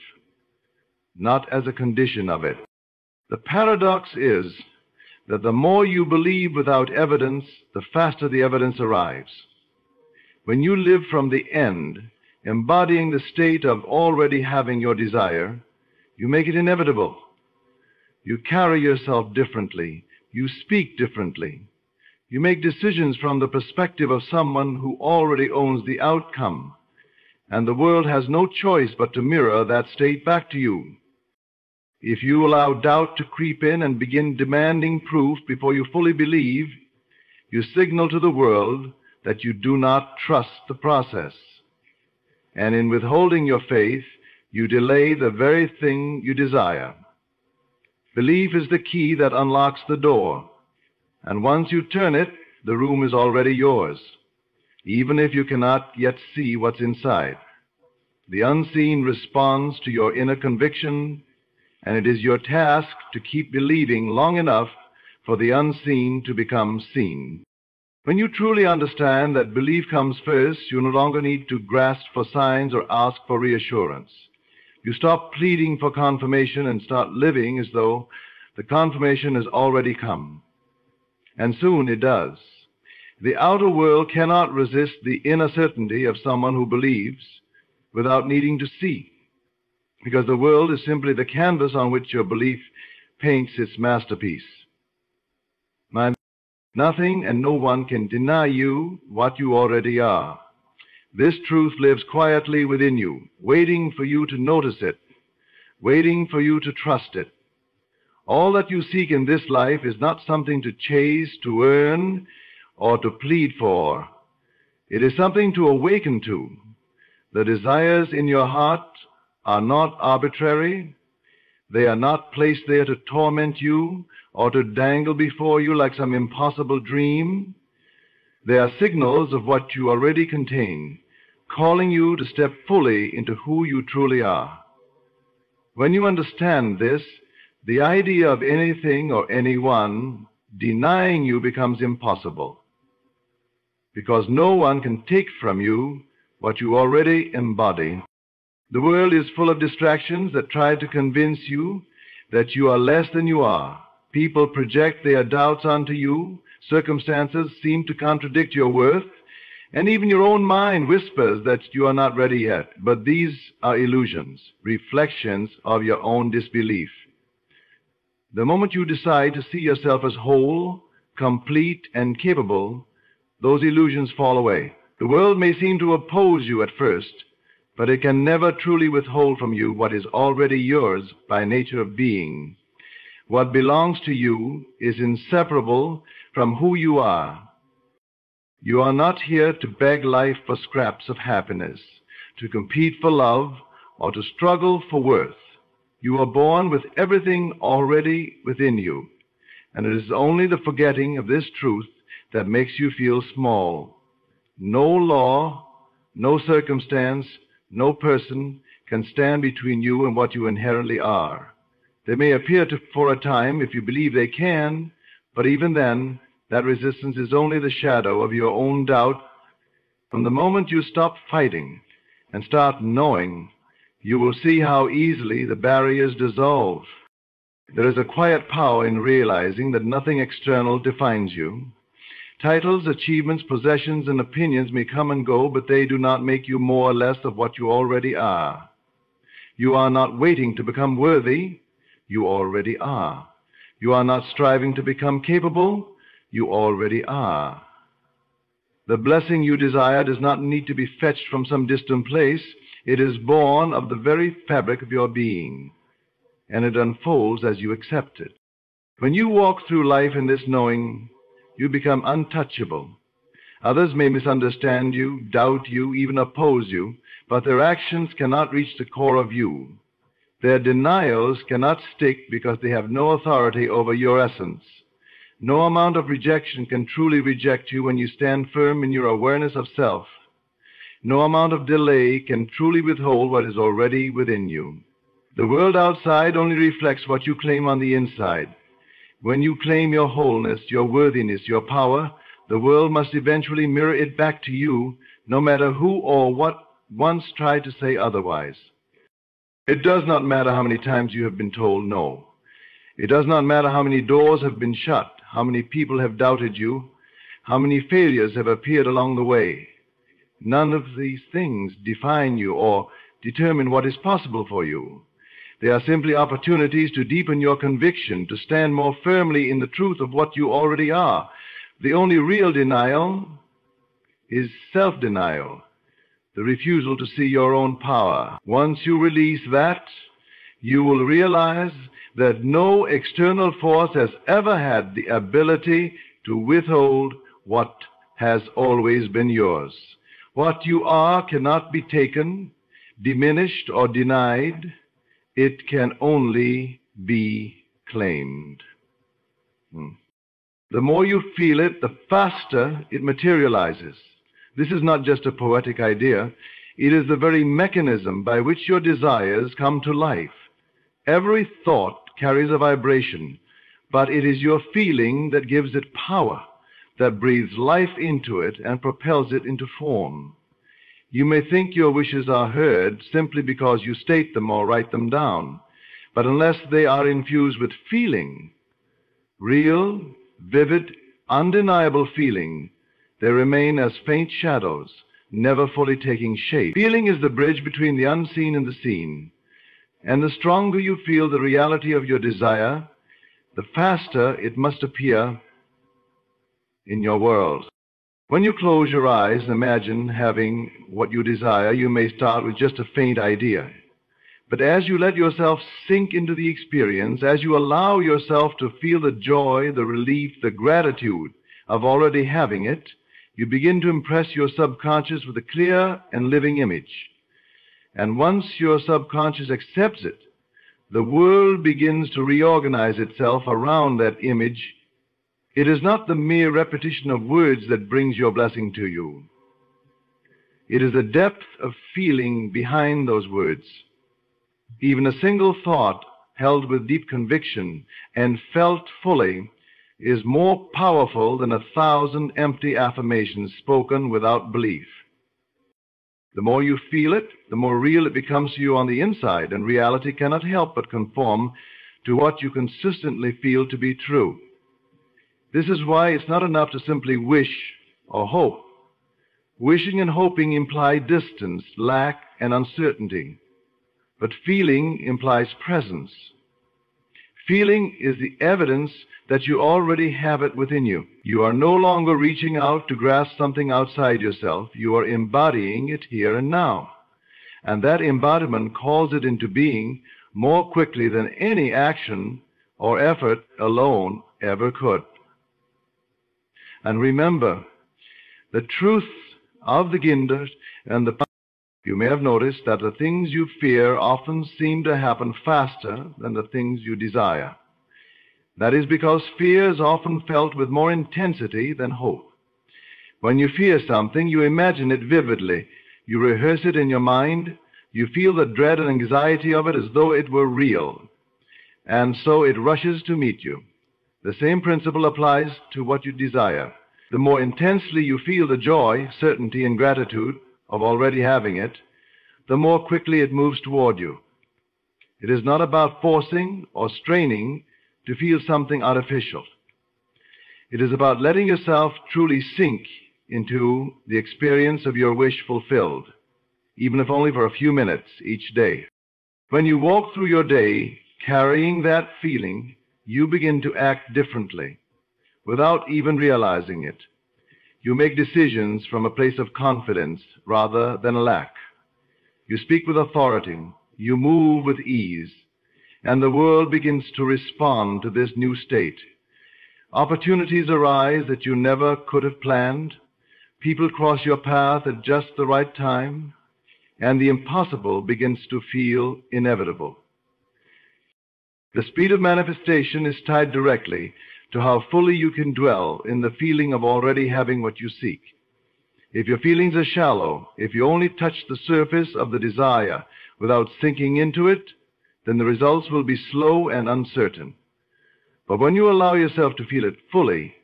not as a condition of it. The paradox is that the more you believe without evidence, the faster the evidence arrives. When you live from the end, embodying the state of already having your desire, you make it inevitable. You carry yourself differently. You speak differently. You make decisions from the perspective of someone who already owns the outcome, and the world has no choice but to mirror that state back to you. If you allow doubt to creep in and begin demanding proof before you fully believe, you signal to the world that you do not trust the process. And in withholding your faith, you delay the very thing you desire. Belief is the key that unlocks the door, and once you turn it, the room is already yours, even if you cannot yet see what's inside. The unseen responds to your inner conviction, and it is your task to keep believing long enough for the unseen to become seen. When you truly understand that belief comes first, you no longer need to grasp for signs or ask for reassurance. You stop pleading for confirmation and start living as though the confirmation has already come. And soon it does. The outer world cannot resist the inner certainty of someone who believes without needing to see, because the world is simply the canvas on which your belief paints its masterpiece. Nothing and no one can deny you what you already are. This truth lives quietly within you, waiting for you to notice it, waiting for you to trust it. All that you seek in this life is not something to chase, to earn, or to plead for. It is something to awaken to. The desires in your heart are not arbitrary. They are not placed there to torment you or to dangle before you like some impossible dream. They are signals of what you already contain, calling you to step fully into who you truly are. When you understand this, the idea of anything or anyone denying you becomes impossible, because no one can take from you what you already embody. The world is full of distractions that try to convince you that you are less than you are. People project their doubts onto you. Circumstances seem to contradict your worth. And even your own mind whispers that you are not ready yet. But these are illusions, reflections of your own disbelief. The moment you decide to see yourself as whole, complete, and capable, those illusions fall away. The world may seem to oppose you at first, but it can never truly withhold from you what is already yours by nature of being. What belongs to you is inseparable from who you are. You are not here to beg life for scraps of happiness, to compete for love, or to struggle for worth. You are born with everything already within you, and it is only the forgetting of this truth that makes you feel small. No law, no circumstance, no person can stand between you and what you inherently are. They may appear to for a time if you believe they can, but even then, that resistance is only the shadow of your own doubt. From the moment you stop fighting and start knowing, you will see how easily the barriers dissolve. There is a quiet power in realizing that nothing external defines you. Titles, achievements, possessions, and opinions may come and go, but they do not make you more or less of what you already are. You are not waiting to become worthy. You already are. You are not striving to become capable. You already are. The blessing you desire does not need to be fetched from some distant place. It is born of the very fabric of your being, and it unfolds as you accept it. When you walk through life in this knowing, you become untouchable. Others may misunderstand you, doubt you, even oppose you, but their actions cannot reach the core of you. Their denials cannot stick because they have no authority over your essence. No amount of rejection can truly reject you when you stand firm in your awareness of self. No amount of delay can truly withhold what is already within you. The world outside only reflects what you claim on the inside. When you claim your wholeness, your worthiness, your power, the world must eventually mirror it back to you, no matter who or what once tried to say otherwise. It does not matter how many times you have been told no. It does not matter how many doors have been shut, how many people have doubted you, how many failures have appeared along the way. None of these things define you or determine what is possible for you. They are simply opportunities to deepen your conviction, to stand more firmly in the truth of what you already are. The only real denial is self-denial, the refusal to see your own power. Once you release that, you will realize that no external force has ever had the ability to withhold what has always been yours. What you are cannot be taken, diminished, or denied. It can only be claimed. The more you feel it, the faster it materializes. This is not just a poetic idea. It is the very mechanism by which your desires come to life. Every thought carries a vibration, but it is your feeling that gives it power, that breathes life into it and propels it into form. You may think your wishes are heard simply because you state them or write them down, but unless they are infused with feeling, real, vivid, undeniable feeling, they remain as faint shadows, never fully taking shape. Feeling is the bridge between the unseen and the seen, and the stronger you feel the reality of your desire, the faster it must appear in your world. When you close your eyes and imagine having what you desire, you may start with just a faint idea. But as you let yourself sink into the experience, as you allow yourself to feel the joy, the relief, the gratitude of already having it, you begin to impress your subconscious with a clear and living image. And once your subconscious accepts it, the world begins to reorganize itself around that image. It is not the mere repetition of words that brings your blessing to you. It is the depth of feeling behind those words. Even a single thought held with deep conviction and felt fully is more powerful than 1,000 empty affirmations spoken without belief. The more you feel it, the more real it becomes to you on the inside, and reality cannot help but conform to what you consistently feel to be true. This is why it's not enough to simply wish or hope. Wishing and hoping imply distance, lack, and uncertainty. But feeling implies presence. Feeling is the evidence that you already have it within you. You are no longer reaching out to grasp something outside yourself. You are embodying it here and now. And that embodiment calls it into being more quickly than any action or effort alone ever could. And remember, the truth of the Goddard and the you may have noticed that the things you fear often seem to happen faster than the things you desire. That is because fear is often felt with more intensity than hope. When you fear something, you imagine it vividly. You rehearse it in your mind. You feel the dread and anxiety of it as though it were real. And so it rushes to meet you. The same principle applies to what you desire. The more intensely you feel the joy, certainty, and gratitude of already having it, the more quickly it moves toward you. It is not about forcing or straining to feel something artificial. It is about letting yourself truly sink into the experience of your wish fulfilled, even if only for a few minutes each day. When you walk through your day carrying that feeling, you begin to act differently without even realizing it. You make decisions from a place of confidence rather than a lack. You speak with authority. You move with ease. And the world begins to respond to this new state. Opportunities arise that you never could have planned. People cross your path at just the right time. And the impossible begins to feel inevitable. The speed of manifestation is tied directly to how fully you can dwell in the feeling of already having what you seek. If your feelings are shallow, if you only touch the surface of the desire without sinking into it, then the results will be slow and uncertain. But when you allow yourself to feel it fully,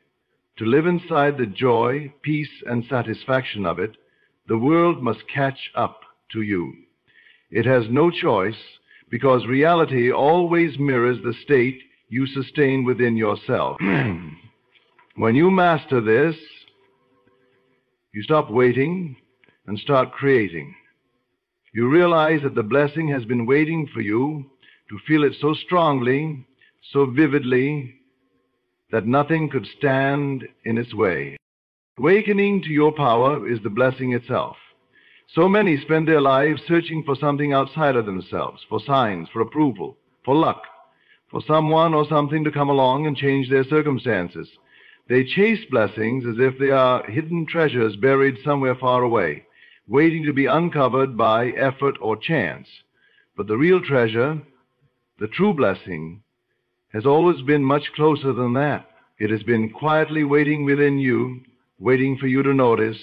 to live inside the joy, peace, and satisfaction of it, the world must catch up to you. It has no choice, because reality always mirrors the state you sustain within yourself. When you master this, you stop waiting and start creating. You realize that the blessing has been waiting for you to feel it so strongly, so vividly, that nothing could stand in its way. Awakening to your power is the blessing itself. So many spend their lives searching for something outside of themselves, for signs, for approval, for luck, for someone or something to come along and change their circumstances. They chase blessings as if they are hidden treasures buried somewhere far away, waiting to be uncovered by effort or chance. But the real treasure, the true blessing, has always been much closer than that. It has been quietly waiting within you, waiting for you to notice,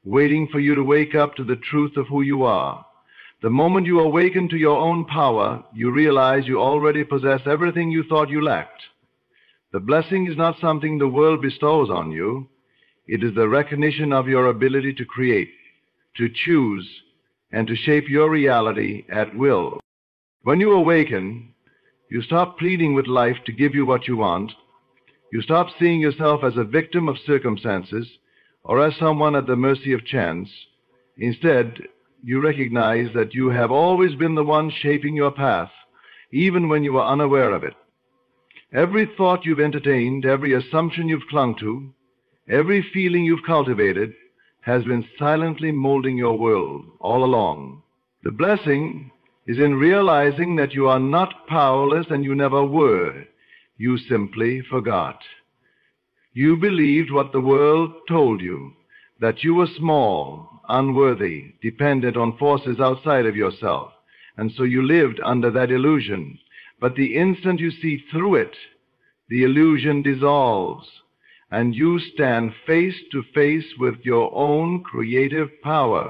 waiting for you to wake up to the truth of who you are. The moment you awaken to your own power, you realize you already possess everything you thought you lacked. The blessing is not something the world bestows on you. It is the recognition of your ability to create, to choose, and to shape your reality at will. When you awaken, you stop pleading with life to give you what you want. You stop seeing yourself as a victim of circumstances or as someone at the mercy of chance. Instead, you recognize that you have always been the one shaping your path, even when you were unaware of it. Every thought you've entertained, every assumption you've clung to, every feeling you've cultivated has been silently molding your world all along. The blessing is in realizing that you are not powerless and you never were. You simply forgot. You believed what the world told you, that you were small, unworthy, dependent on forces outside of yourself, and so you lived under that illusion. But the instant you see through it, the illusion dissolves, and you stand face to face with your own creative power.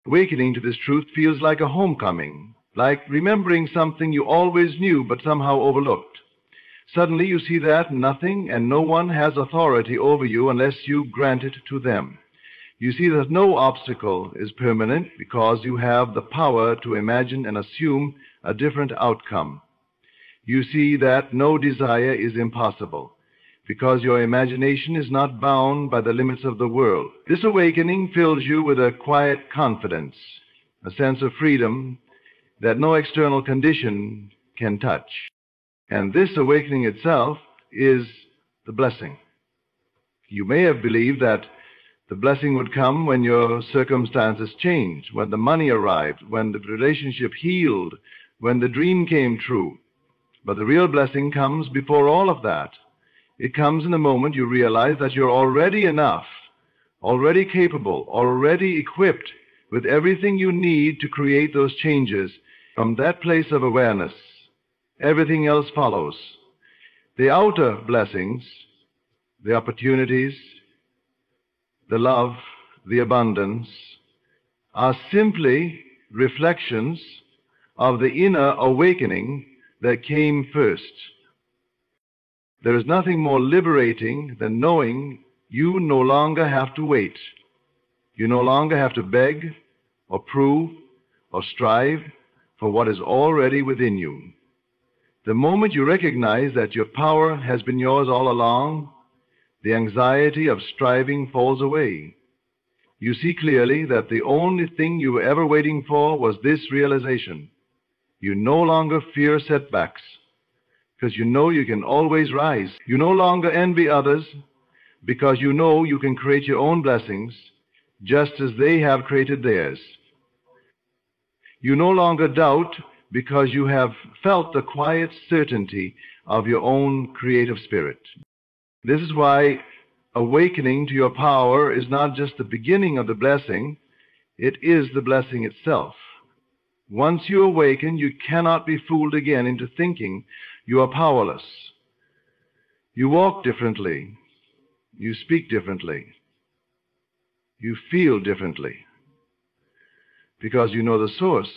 Awakening to this truth feels like a homecoming, like remembering something you always knew but somehow overlooked. Suddenly you see that nothing and no one has authority over you unless you grant it to them. You see that no obstacle is permanent because you have the power to imagine and assume a different outcome. You see that no desire is impossible because your imagination is not bound by the limits of the world. This awakening fills you with a quiet confidence, a sense of freedom that no external condition can touch. And this awakening itself is the blessing. You may have believed that the blessing would come when your circumstances changed, when the money arrived, when the relationship healed, when the dream came true. But the real blessing comes before all of that. It comes in the moment you realize that you're already enough, already capable, already equipped with everything you need to create those changes. From that place of awareness, everything else follows. The outer blessings, the opportunities, the love, the abundance, are simply reflections of the inner awakening that came first. There is nothing more liberating than knowing you no longer have to wait. You no longer have to beg or prove or strive for what is already within you. The moment you recognize that your power has been yours all along, the anxiety of striving falls away. You see clearly that the only thing you were ever waiting for was this realization. You no longer fear setbacks because you know you can always rise. You no longer envy others because you know you can create your own blessings just as they have created theirs. You no longer doubt because you have felt the quiet certainty of your own creative spirit. This is why awakening to your power is not just the beginning of the blessing, it is the blessing itself. Once you awaken, you cannot be fooled again into thinking you are powerless. You walk differently. You speak differently. You feel differently because you know the source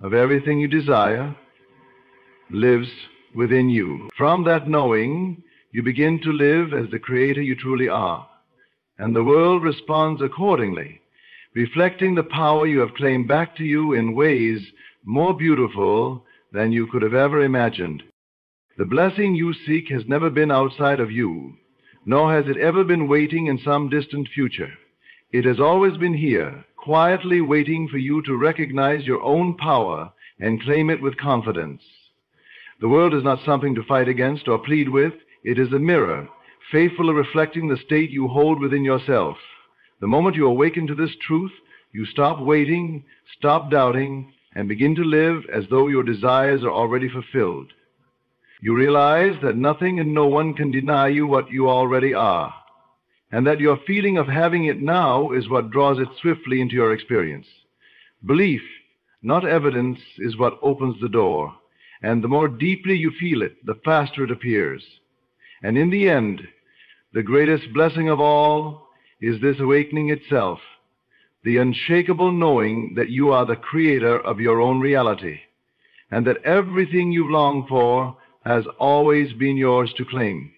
of everything you desire lives within you. From that knowing, you begin to live as the creator you truly are, and the world responds accordingly, reflecting the power you have claimed back to you in ways more beautiful than you could have ever imagined. The blessing you seek has never been outside of you, nor has it ever been waiting in some distant future. It has always been here, quietly waiting for you to recognize your own power and claim it with confidence. The world is not something to fight against or plead with. It is a mirror, faithfully reflecting the state you hold within yourself. The moment you awaken to this truth, you stop waiting, stop doubting, and begin to live as though your desires are already fulfilled. You realize that nothing and no one can deny you what you already are, and that your feeling of having it now is what draws it swiftly into your experience. Belief, not evidence, is what opens the door, and the more deeply you feel it, the faster it appears. And in the end, the greatest blessing of all is this awakening itself, the unshakable knowing that you are the creator of your own reality, and that everything you've longed for has always been yours to claim.